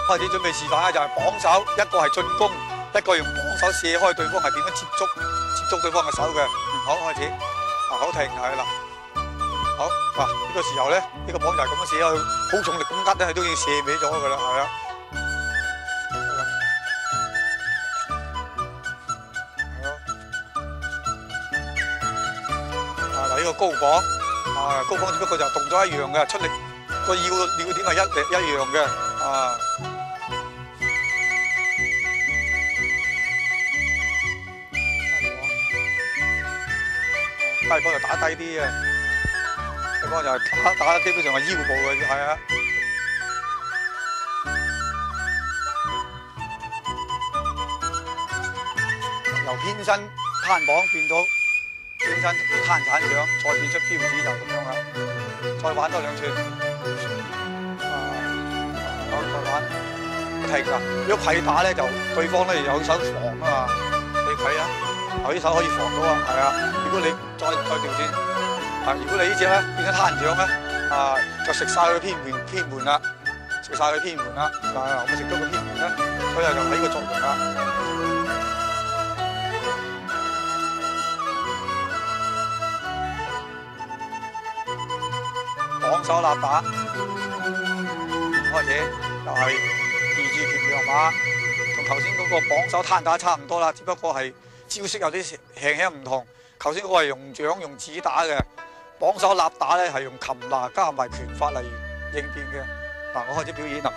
開始準備示範咧，就係綁手，一個係進攻，一個用綁手射開對方係點樣接觸對方嘅手嘅。好，開始，好停，係啦。好，嗱呢個時候咧，呢個綁就係咁樣射佢，好重力咁拮咧，佢都已經射歪咗㗎啦，係啊。係咯。嗱呢個高綁，高綁只不過就動作一樣嘅，出力個要點係一樣嘅，低綁就打低啲嘅，低綁就係打基本上係腰部嘅，係啊。由偏身攤綁變到偏身攤鏟掌，再變出標指就咁樣啦。再玩多2寸，好再玩，停啦。如果跪打咧，就對方咧有手防啊嘛，你跪啊，有啲手可以防到啊，係啊。如果你再調轉，如果你呢隻咧變咗攤掌咧，就食晒佢偏門啦，食晒佢偏門啦，我咪食咗個偏門咧，所以就起個作用啦。綁手立打，開始又係2字拳兩馬，同頭先嗰個綁手攤打差唔多啦，只不過係招式有啲輕輕唔同。頭先嗰個係用掌用指打嘅，綁手立打咧係用擒拿加埋拳法嚟應變嘅。我開始表演啦，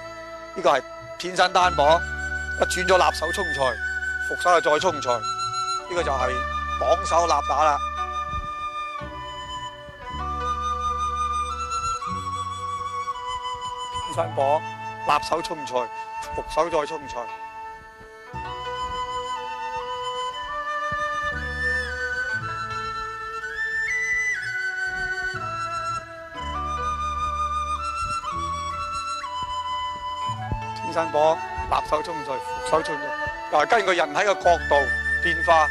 呢個係偏身單綁，一轉咗立手衝財，伏手就再衝財，呢個就係綁手立打啦。偏身綁，立手衝財，伏手再衝財。偏身綁，立手衝財，伏手衝財。根據人體嘅角度變化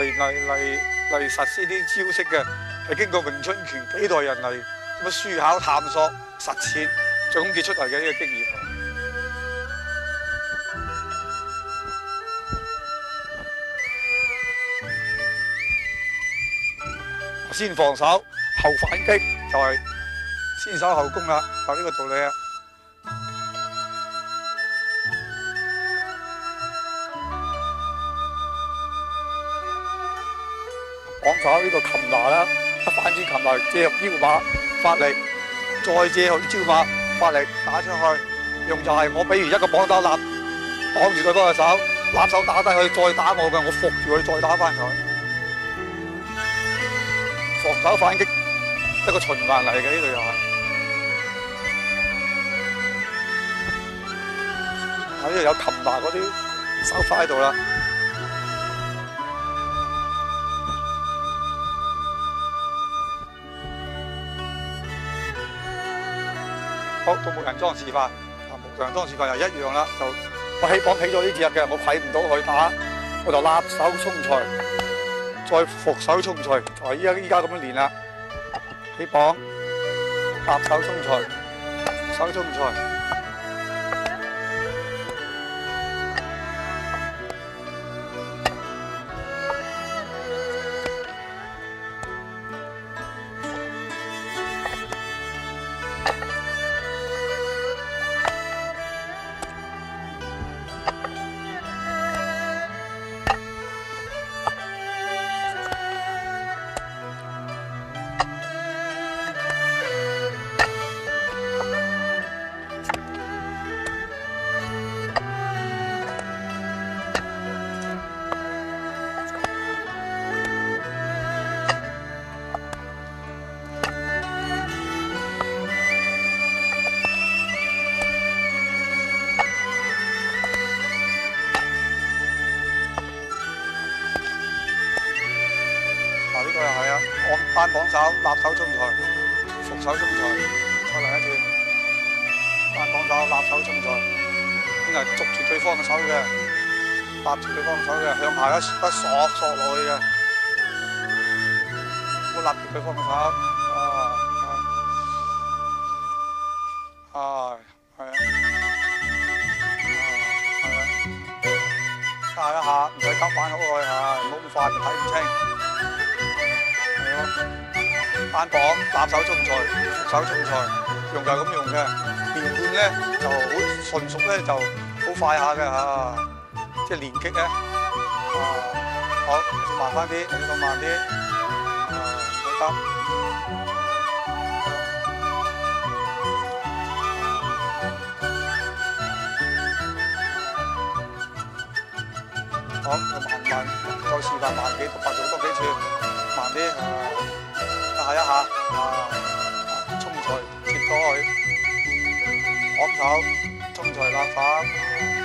嚟實施啲招式嘅，係經過詠春拳幾代人嚟咁樣思考、探索、實踐，總結出嚟嘅呢個經驗。先防守，後反擊，就係先守後攻啦，就呢個道理啊。綁手呢個擒拿啦，反轉擒拿借入腰馬發力，再借入啲招馬發力打出去，用就係我比如一個綁手綁住對方嘅手，立手打低佢，再打我嘅，我伏住佢再打翻佢，防守反擊一個循環嚟嘅，呢度又係。呢度有擒拿嗰啲手法喺度啦。好，到木人樁示範，木人樁示範又一樣啦，就我起綁起咗呢隻嘅，我睇唔到佢打，我就立手衝財，再伏手衝財，就係依家咁樣練啦。起綁，立手衝財，伏手衝財。呢個又係啊，單綁手，立手衝財，伏手衝財，再嚟一次。單綁手，立手衝財，應該係捉住對方嘅手嘅，搭住對方嘅手嘅，向下一索落去嘅，唔好立住對方嘅手。係啊。下一下，唔使急玩好耐嚇，唔好咁快睇唔清。係咯，單磅、攬手中菜、熟手中菜，用就係咁用嘅。連貫咧就好純熟咧就好快下嘅嚇，即係連擊咧好，先慢翻啲，你放慢啲，唔好急。好，慢，再示範慢幾，快做多幾次，慢啲，一下，葱菜切咗佢，攞手，葱菜辣粉。